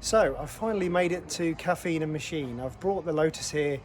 So I've finally made it to Caffeine and Machine. I've brought the Lotus here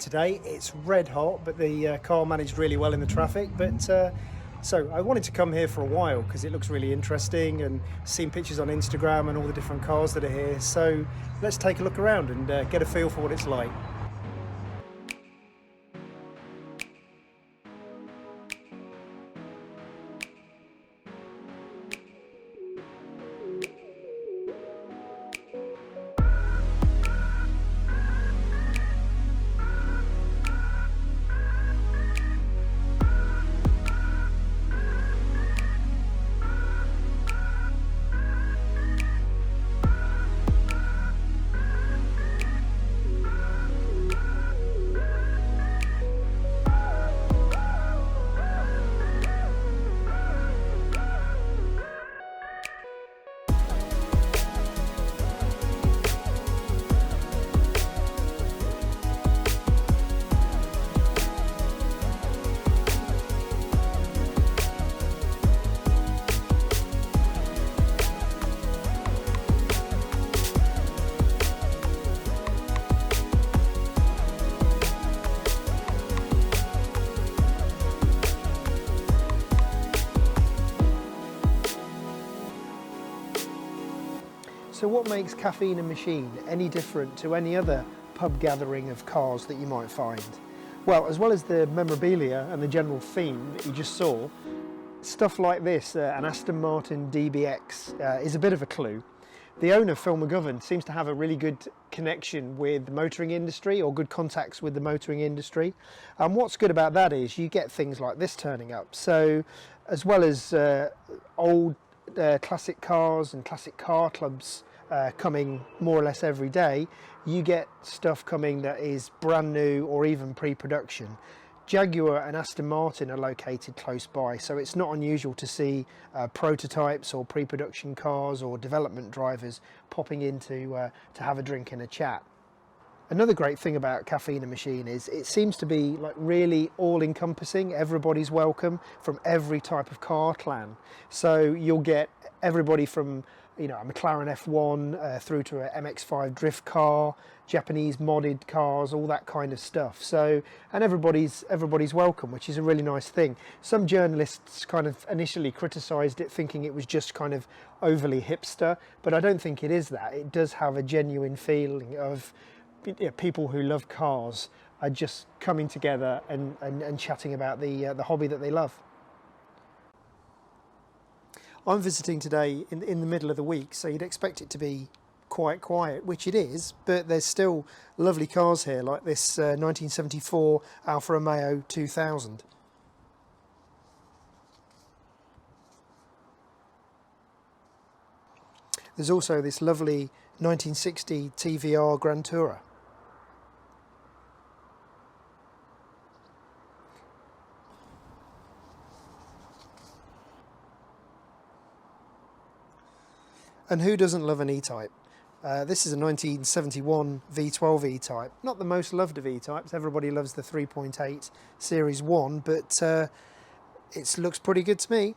today. It's red hot, but the car managed really well in the traffic. But so I wanted to come here for a while because it looks really interesting, and seen pictures on Instagram and all the different cars that are here. So let's take a look around and get a feel for what it's like. So what makes Caffeine and Machine any different to any other pub gathering of cars that you might find? Well, as well as the memorabilia and the general theme that you just saw, stuff like this, an Aston Martin DBX, is a bit of a clue. The owner, Phil McGovern, seems to have a really good connection with the motoring industry, or good contacts with the motoring industry. And what's good about that is you get things like this turning up. So as well as old classic cars and classic car clubs coming more or less every day, you get stuff coming that is brand new or even pre-production. Jaguar and Aston Martin are located close by, so it's not unusual to see prototypes or pre-production cars or development drivers popping in to have a drink and a chat. Another great thing about Caffeine and Machine is it seems to be like really all-encompassing. Everybody's welcome from every type of car clan. So you'll get everybody from, you know, a McLaren F1 through to a MX-5 drift car, Japanese modded cars, all that kind of stuff. So, and everybody's welcome, which is a really nice thing. Some journalists kind of initially criticised it, thinking it was just kind of overly hipster, but I don't think it is that. It does have a genuine feeling of, you know, people who love cars are just coming together and chatting about the hobby that they love. I'm visiting today in the middle of the week, so you'd expect it to be quite quiet, which it is, but there's still lovely cars here, like this 1974 Alfa Romeo 2000. There's also this lovely 1960 TVR Grand Tourer. And who doesn't love an E-Type? This is a 1971 V12 E-Type. Not the most loved of E-Types. Everybody loves the 3.8 Series 1, but it looks pretty good to me.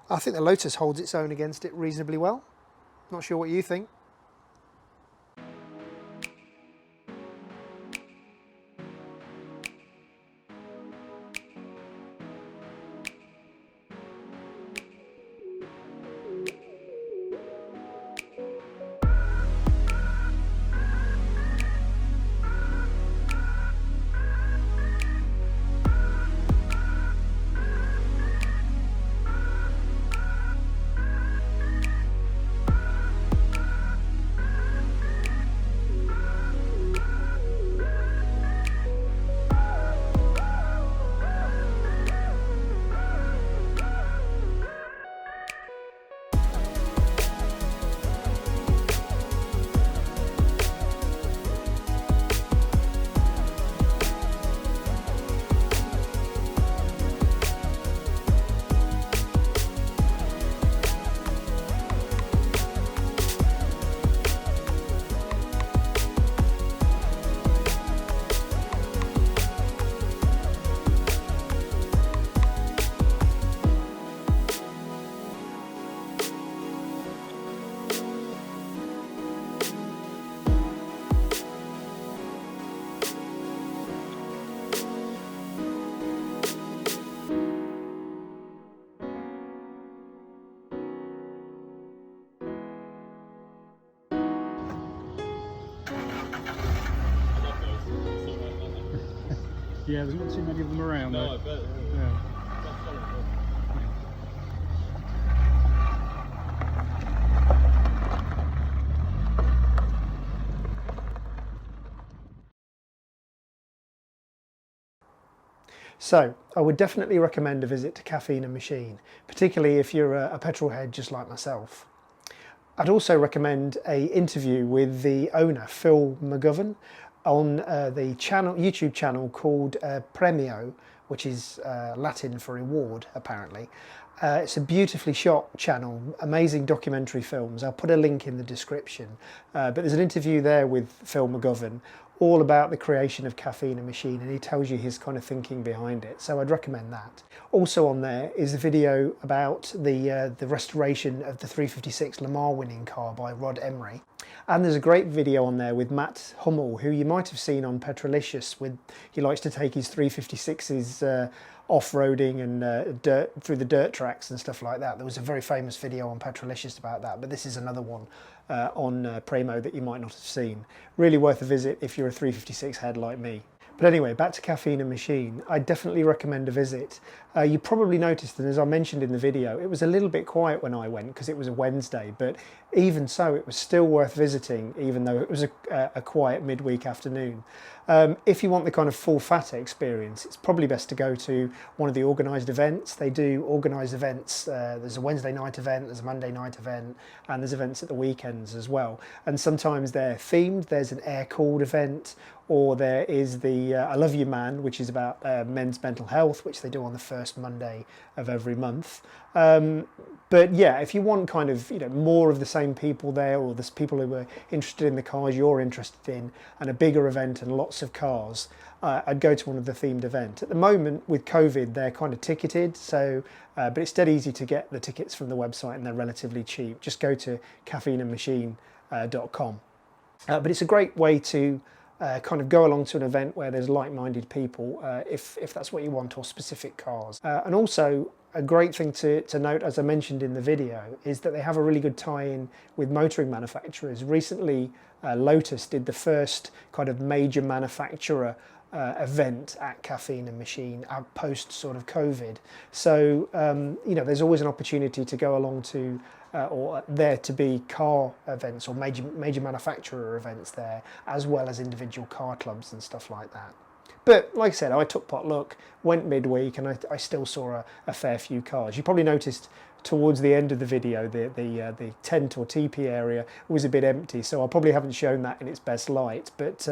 I think the Lotus holds its own against it reasonably well. Not sure what you think. Yeah, there's not too many of them around. No, though. I bet. Yeah. So I would definitely recommend a visit to Caffeine and Machine, particularly if you're a petrol head just like myself. I'd also recommend an interview with the owner, Phil McGovern, on the YouTube channel called Premio, which is Latin for reward, apparently. It's a beautifully shot channel, amazing documentary films. I'll put a link in the description. But there's an interview there with Phil McGovern all about the creation of Caffeine and Machine, and he tells you his kind of thinking behind it. So I'd recommend that. Also on there is a video about the restoration of the 356 Le Mans winning car by Rod Emery. And there's a great video on there with Matt Hummel, who you might have seen on Petrolicious. He likes to take his 356s off-roading and through the dirt tracks and stuff like that. There was a very famous video on Petrolicious about that, but this is another one on Primo that you might not have seen. Really worth a visit if you're a 356 head like me. But anyway, back to Caffeine and Machine. I definitely recommend a visit. You probably noticed that, as I mentioned in the video, it was a little bit quiet when I went because it was a Wednesday, but even so, it was still worth visiting, even though it was a quiet midweek afternoon. If you want the kind of full fat experience, it's probably best to go to one of the organised events. They do organised events. There's a Wednesday night event, there's a Monday night event, and there's events at the weekends as well. And sometimes they're themed. There's an air-cooled event, or there is the I Love You Man, which is about men's mental health, which they do on the first Monday of every month. But yeah, if you want kind of more of the same people there, or there's people who are interested in the cars you're interested in, and a bigger event and lots of cars, I'd go to one of the themed events. At the moment with COVID, they're kind of ticketed, so but it's dead easy to get the tickets from the website, and they're relatively cheap. Just go to caffeineandmachine.com. But it's a great way to kind of go along to an event where there's like-minded people, if that's what you want, or specific cars. And also, a great thing to note, as I mentioned in the video, is that they have a really good tie-in with motoring manufacturers. Recently, Lotus did the first kind of major manufacturer event at Caffeine and Machine post sort of COVID. So, there's always an opportunity to go along to or there to be car events or major manufacturer events there, as well as individual car clubs and stuff like that. But like I said, I took potluck, went midweek, and I still saw a fair few cars. You probably noticed towards the end of the video the tent or teepee area was a bit empty, so I probably haven't shown that in its best light. But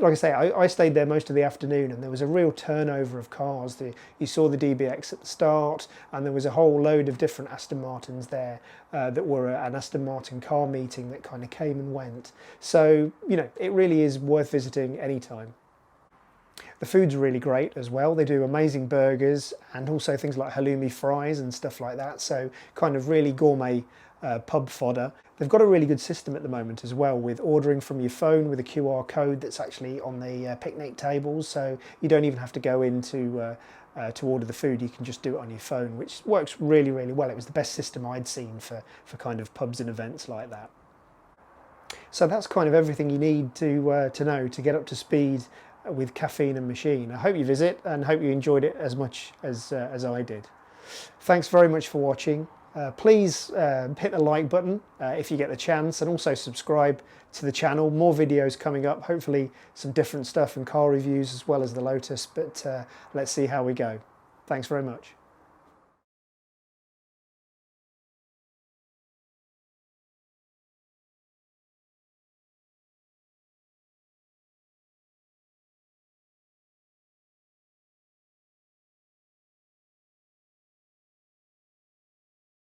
like I say, I stayed there most of the afternoon, and there was a real turnover of cars. You saw the DBX at the start, and there was a whole load of different Aston Martins there that were an Aston Martin car meeting that kind of came and went. So, it really is worth visiting anytime. The food's really great as well. They do amazing burgers and also things like halloumi fries and stuff like that. So kind of really gourmet pub fodder. They've got a really good system at the moment as well, with ordering from your phone with a QR code that's actually on the picnic tables. So you don't even have to go in to order the food. You can just do it on your phone, which works really, really well. It was the best system I'd seen for kind of pubs and events like that. So that's kind of everything you need to know to get up to speed with Caffeine and Machine. I hope you visit and hope you enjoyed it as much as I did. Thanks very much for watching. Please hit the like button if you get the chance, and also subscribe to the channel. More videos coming up, hopefully some different stuff and car reviews as well as the Lotus, but let's see how we go. Thanks very much.